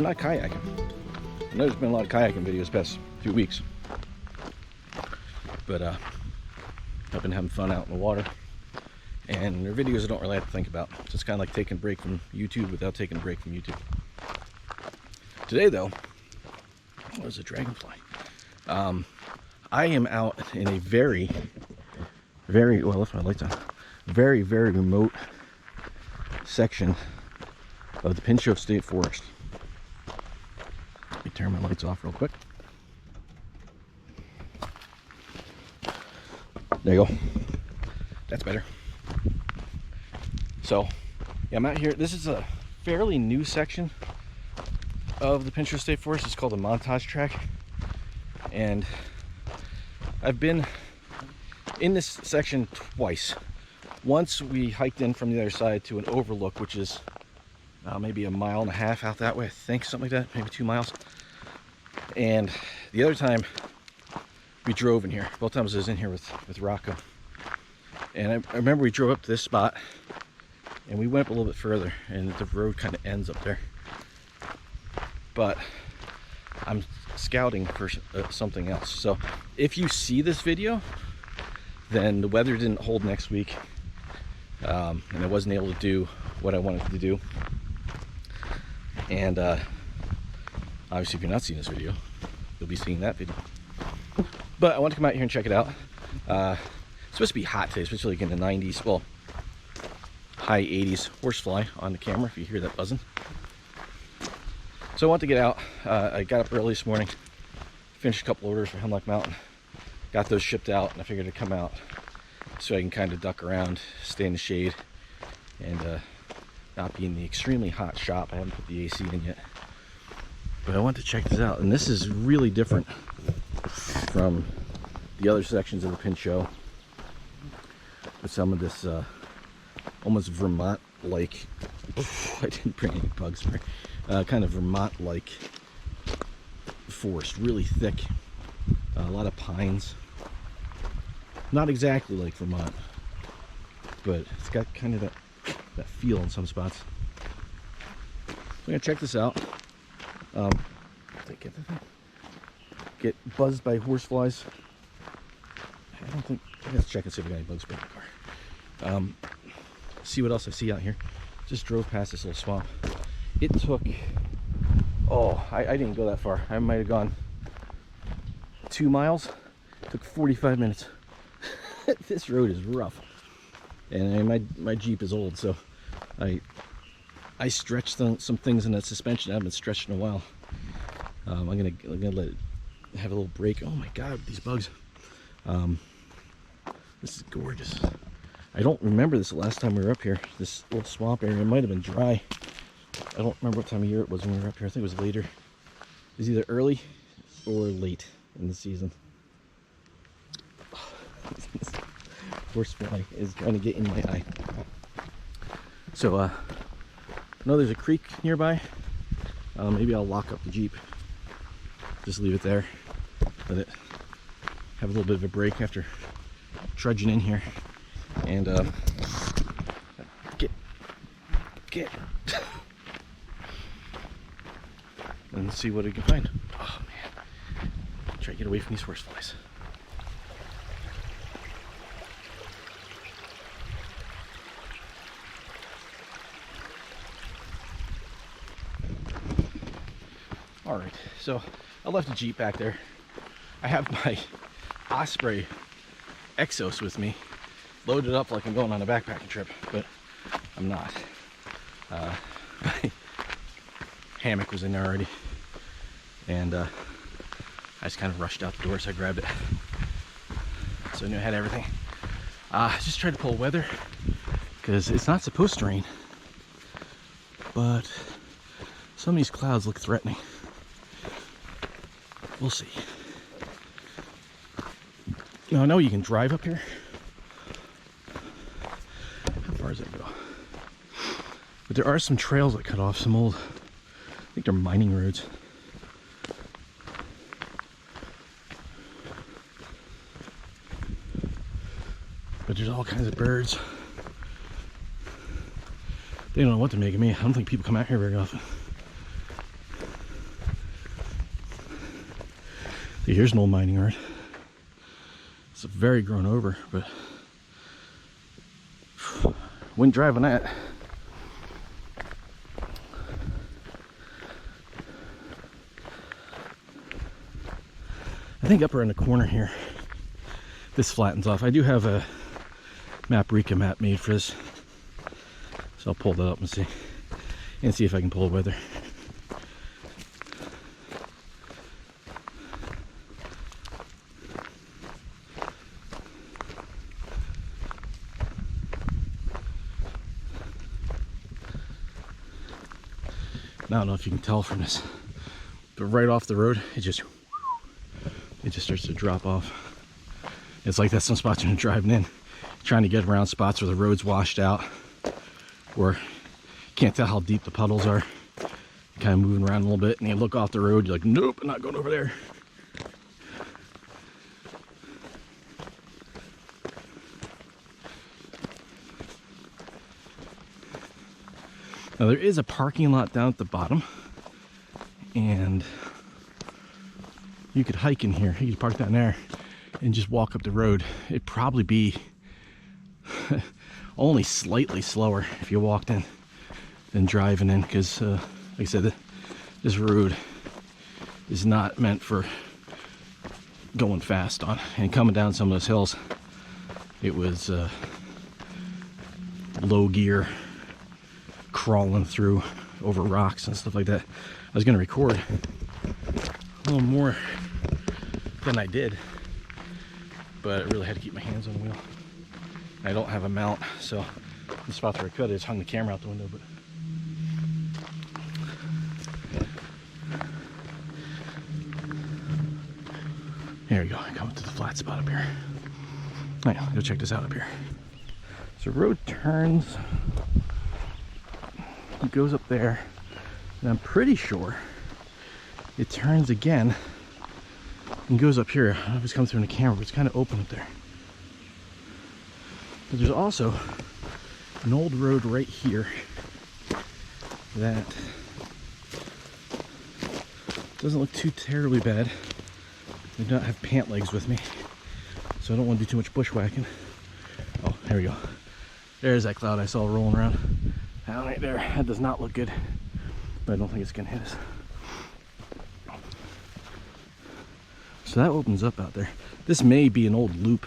not kayaking. I know there's been a lot of kayaking videos the past few weeks, but I've been having fun out in the water, and they're videos I don't really have to think about. So it's kind of like taking a break from YouTube without taking a break from YouTube. Today though, what was a dragonfly? I am out in a very, well, I left my lights on, very remote section of the Pinchot State Forest. Let me turn my lights off real quick. There you go. That's better. So, yeah, I'm out here. This is a fairly new section of the Pinchot State Forest. It's called the Montage Tract. And I've been in this section twice. Once we hiked in from the other side to an overlook, which is maybe 1.5 miles out that way, I think, something like that, maybe 2 miles. And the other time we drove in here. Both times I was in here with Rocco. And I remember we drove up to this spot and we went up a little bit further, and the road kind of ends up there. But I'm scouting for something else. So if you see this video, then the weather didn't hold next week, and I wasn't able to do what I wanted to do. And obviously if you're not seeing this video, you'll be seeing that video. But I want to come out here and check it out. It's supposed to be hot today, especially like in the 90s, well, high 80s. Horsefly on the camera if you hear that buzzing. So I want to get out. I got up early this morning, finished a couple orders for Hemlock Mountain, got those shipped out, and I figured I'd come out so I can kind of duck around, stay in the shade, and not be in the extremely hot shop. I haven't put the AC in yet, but I want to check this out. And this is really different from the other sections of the Pinchot, with some of this almost Vermont-like, I didn't bring any bug spray, kind of Vermont-like forest, really thick, a lot of pines. Not exactly like Vermont, but it's got kind of that feel in some spots. So I'm gonna check this out. Get buzzed by horseflies. I don't think, let's check and see if we got any bug spray in the car. See what else I see out here. Just drove past this little swamp. It took, I didn't go that far. I might have gone 2 miles. It took 45 minutes. This road is rough, and my Jeep is old, so I stretched some things in that suspension I haven't stretched in a while. I'm gonna let it have a little break. Oh my God, these bugs. This is gorgeous. I don't remember this the last time we were up here. This little swamp area might have been dry. I don't remember what time of year it was when we were up here. I think it was later. It was either early or late in the season. Horsefly is trying to get in my eye. So I know there's a creek nearby. Maybe I'll lock up the Jeep, just leave it there, let it have a little bit of a break after trudging in here, and get and see what I can find. Oh man, try to get away from these horseflies. Alright, so I left the Jeep back there. I have my Osprey Exos with me, loaded up like I'm going on a backpacking trip, but I'm not. My hammock was in there already, and I just kind of rushed out the door, so I grabbed it. So I knew I had everything. Just tried to pull weather, because it's not supposed to rain, but some of these clouds look threatening. We'll see. Now I know you can drive up here. How far does that go? But there are some trails that cut off some old, I think they're mining roads. But there's all kinds of birds. They don't know what to make of me. I don't think people come out here very often. See, here's an old mining yard. It's very grown over, but wouldn't drive on that. I think up around the corner here, this flattens off. I do have a Maprica map made for this, so I'll pull that up and see if I can pull a weather. I don't know if you can tell from this, but right off the road, it just starts to drop off. It's like that some spots when you're driving in, trying to get around spots where the road's washed out, or you can't tell how deep the puddles are. You're kind of moving around a little bit, and you look off the road, you're like, nope, I'm not going over there. Now there is a parking lot down at the bottom, and you could hike in here. You could park down there and just walk up the road. It'd probably be only slightly slower if you walked in than driving in, because like I said, this road is not meant for going fast on. And coming down some of those hills, it was low gear, crawling through over rocks and stuff like that. I was gonna record a little more than I did, but I really had to keep my hands on the wheel. I don't have a mount, so the spot where I could, I just hung the camera out the window. But there we go. I come up to the flat spot up here. All right, go check this out up here. So road turns, it goes up there, and I'm pretty sure it turns again and goes up here. I don't know if it's coming through in the camera, but it's kind of open up there. But there's also an old road right here that doesn't look too terribly bad. I do not have pant legs with me, so I don't want to do too much bushwhacking. Oh, here we go. There's that cloud I saw rolling around. That right there, that does not look good, but I don't think it's gonna hit us. So that opens up out there. This may be an old loop.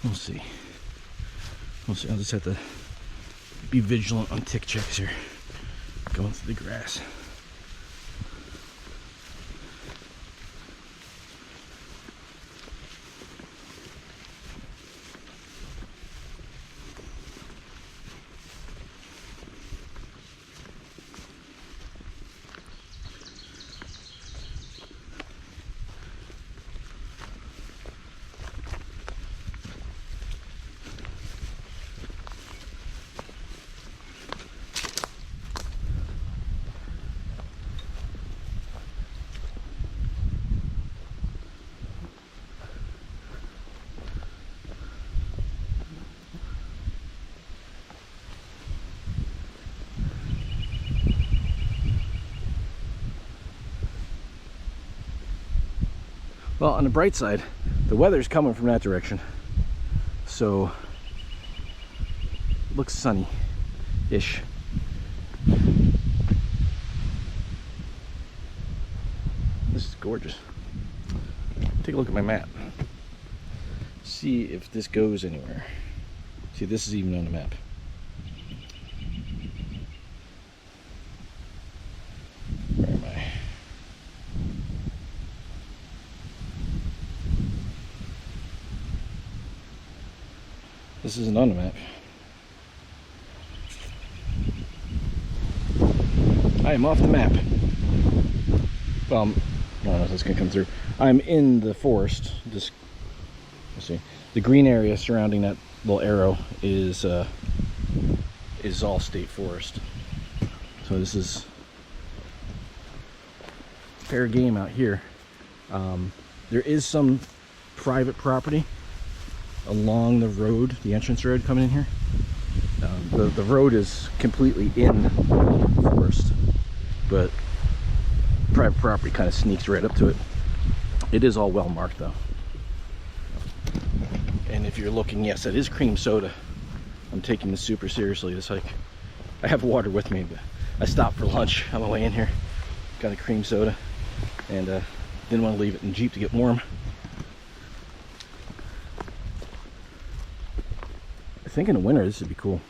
We'll see. We'll see. I'll just have to be vigilant on tick checks here. Going through the grass. Well, on the bright side, the weather's coming from that direction, so it looks sunny-ish. This is gorgeous. Take a look at my map. See if this goes anywhere. See, this is even on the map. Where am I? This isn't on the map. I am off the map. Well, I don't know if that's gonna come through. I'm in the forest. Let's see. The green area surrounding that little arrow is all state forest. So this is fair game out here. There is some private property along the road, the entrance road coming in here. The road is completely in the forest, but private property kind of sneaks right up to it. It is all well marked though. And if you're looking, yes, it is cream soda. I'm taking this super seriously, this hike. I have water with me, but I stopped for lunch on my way in here. Got a cream soda, and didn't want to leave it in the Jeep to get warm. I think in the winter this would be cool.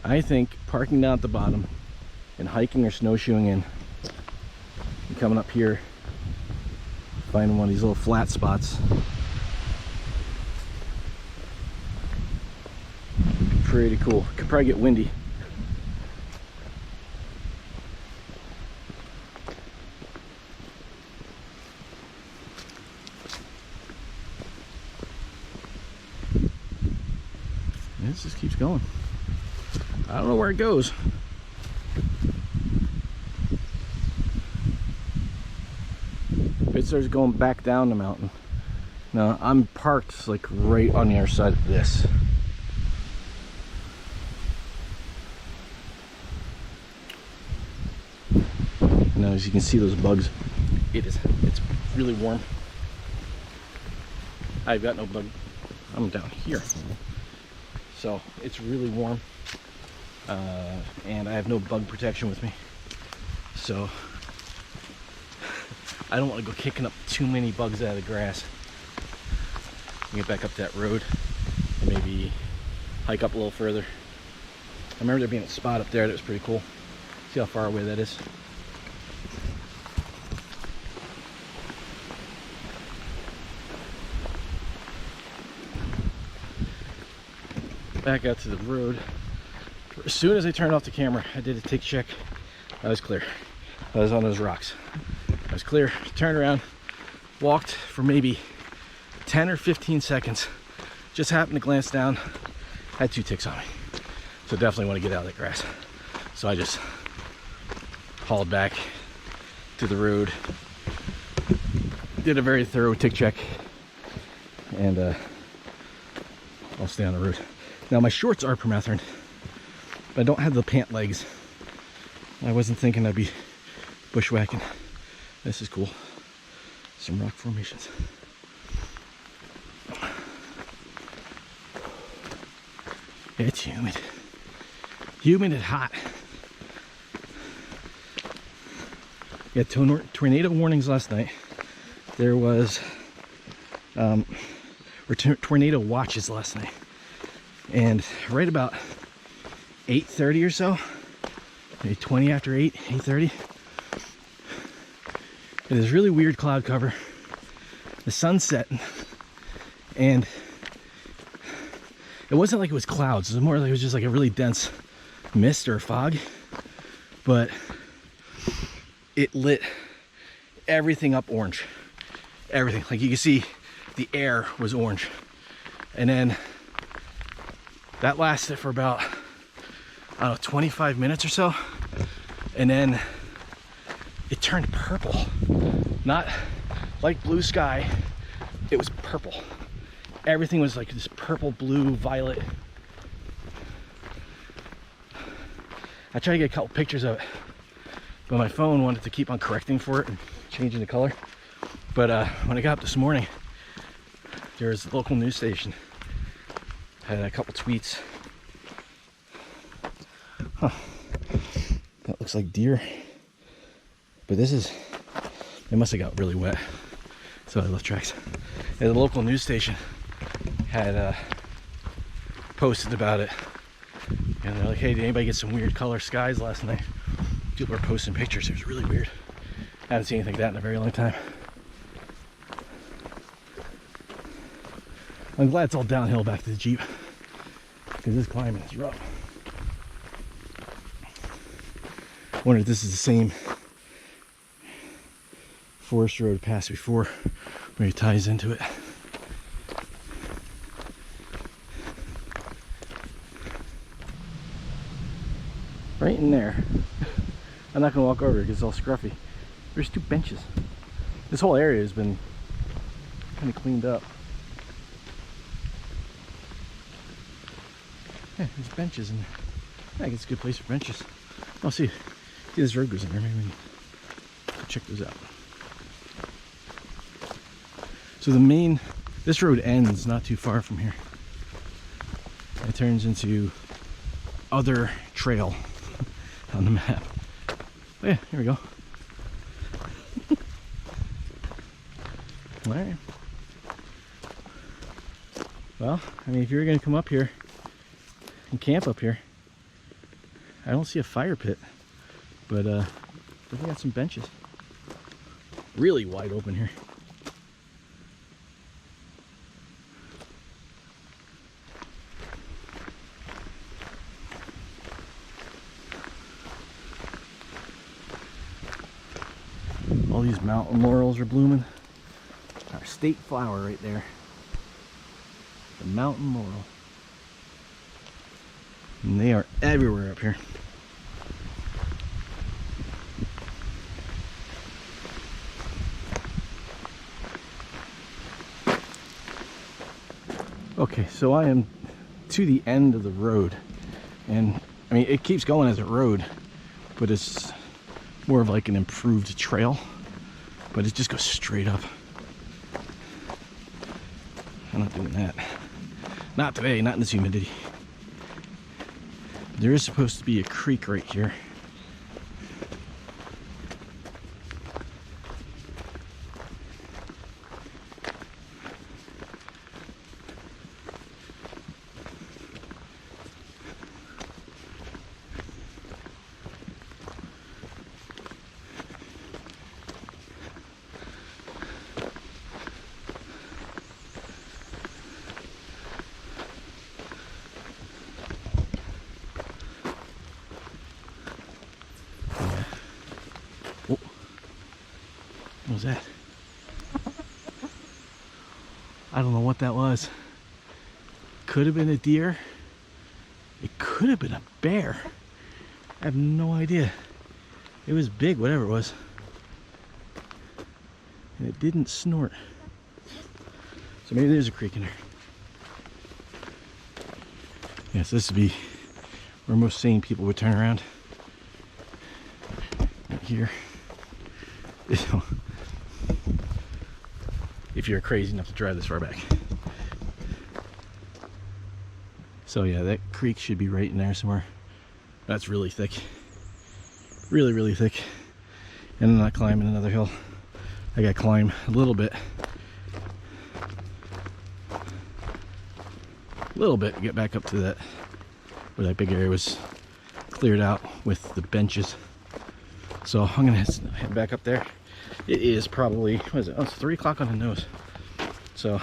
I think parking down at the bottom and hiking or snowshoeing in and coming up here, finding one of these little flat spots. Pretty cool. Could probably get windy. This just keeps going. I don't know where it goes. It starts going back down the mountain. Now I'm parked like right on the other side of this. Now as you can see those bugs, it's really warm. I've got no bug. I'm down here. So it's really warm. And I have no bug protection with me. So I don't want to go kicking up too many bugs out of the grass. Get back up that road and maybe hike up a little further. I remember there being a spot up there that was pretty cool. See how far away that is. Back out to the road. As soon as I turned off the camera, I did a tick check. I was clear. I was on those rocks. I was clear. Turned around, walked for maybe 10 or 15 seconds. Just happened to glance down. Had 2 ticks on me. So definitely want to get out of that grass. So I just hauled back to the road. Did a very thorough tick check. And I'll stay on the road. Now my shorts are permethrin, but I don't have the pant legs. I wasn't thinking I'd be bushwhacking. This is cool. Some rock formations. It's humid. Humid and hot. We had tornado warnings last night. There was tornado watches last night. And right about 8:30 or so, maybe 20 after 8, 8:30, it is really weird cloud cover. The sun set, and it wasn't like it was clouds. It was more like it was just like a really dense mist or fog, but it lit everything up orange. Everything. Like you can see the air was orange. And then that lasted for about, I don't know, 25 minutes or so. And then it turned purple. Not like blue sky, it was purple. Everything was like this purple, blue, violet. I tried to get a couple pictures of it, but my phone wanted to keep on correcting for it and changing the color. But when I got up this morning, there was a local news station. Had a couple tweets. Huh. That looks like deer. But this is, it must have got really wet. So I left tracks. And the local news station had posted about it. And they're like, hey, did anybody get some weird color skies last night? People are posting pictures. It was really weird. I haven't seen anything like that in a very long time. I'm glad it's all downhill back to the Jeep, because this climbing is rough. I wonder if this is the same forest road passed before, where it ties into it. Right in there. I'm not gonna walk over it because it's all scruffy. There's 2 benches. This whole area has been kind of cleaned up. Yeah, there's benches in there. I think it's a good place for benches. I'll see. See, this road goes in there. Maybe we can check those out. So this road ends not too far from here. It turns into other trail on the map. Oh yeah, here we go. All right. Well, I mean, if you're gonna come up here and camp up here, I don't see a fire pit, but we got some benches. Really wide open here. All these mountain laurels are blooming. Our state flower right there. The mountain laurel. And they are everywhere up here. Okay, so I am to the end of the road, and I mean it keeps going as a road, but it's more of like an improved trail, but it just goes straight up. I'm not doing that. Not today, not in this humidity. There is supposed to be a creek right here. What was that? I don't know what that was. Could have been a deer. It could have been a bear. I have no idea. It was big, whatever it was. And it didn't snort. So maybe there's a creek in there. Yes, this would be where most sane people would turn around. Right here. If you're crazy enough to drive this far back. So yeah, that creek should be right in there somewhere. That's really thick. Really, really thick. And I'm not climbing another hill. I gotta climb a little bit. A little bit to get back up to that, where that big area was cleared out with the benches. So I'm gonna head back up there. It is probably, what is it? Oh, it's 3 o'clock on the nose. So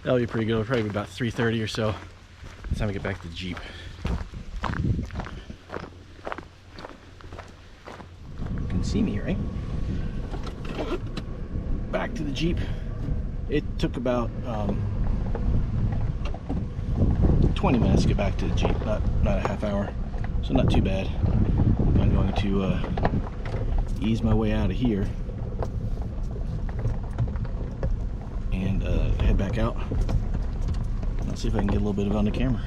that'll be pretty good. It'll probably be about 3:30 or so. By the time I get back to the Jeep. You can see me, right? Back to the Jeep. It took about 20 minutes to get back to the Jeep, not a half hour. So not too bad. I'm going to ease my way out of here and head back out. Let's see if I can get a little bit of it on the camera.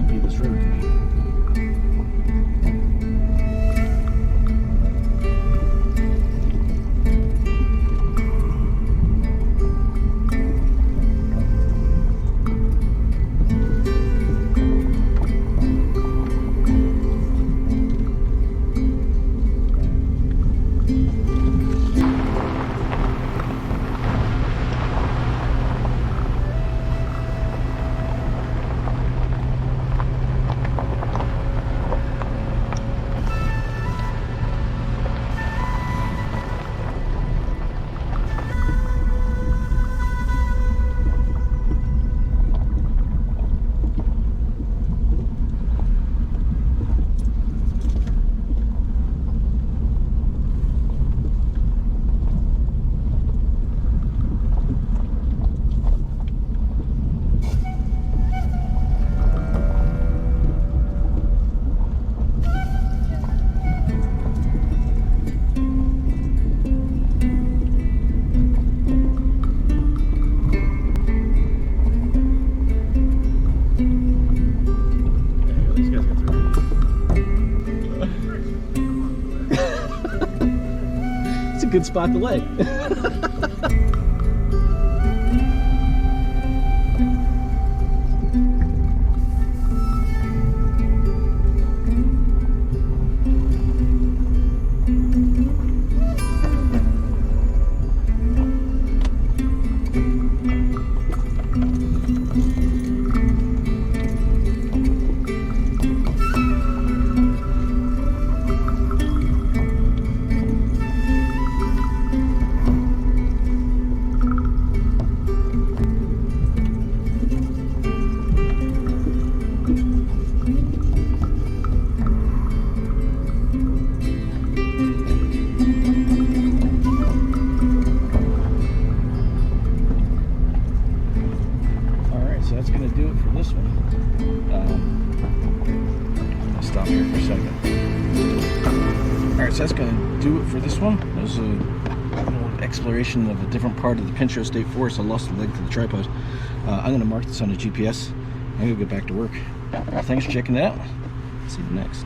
bumpy this road can be. Good spot to lay. So that's going to do it for this one. I'll stop here for a second. Alright, so that's going to do it for this one. That was a little exploration of a different part of the Pinchot State Forest. I lost the leg to the tripod. I'm going to mark this on the GPS. I'm going to go back to work. Thanks for checking it out. See you next.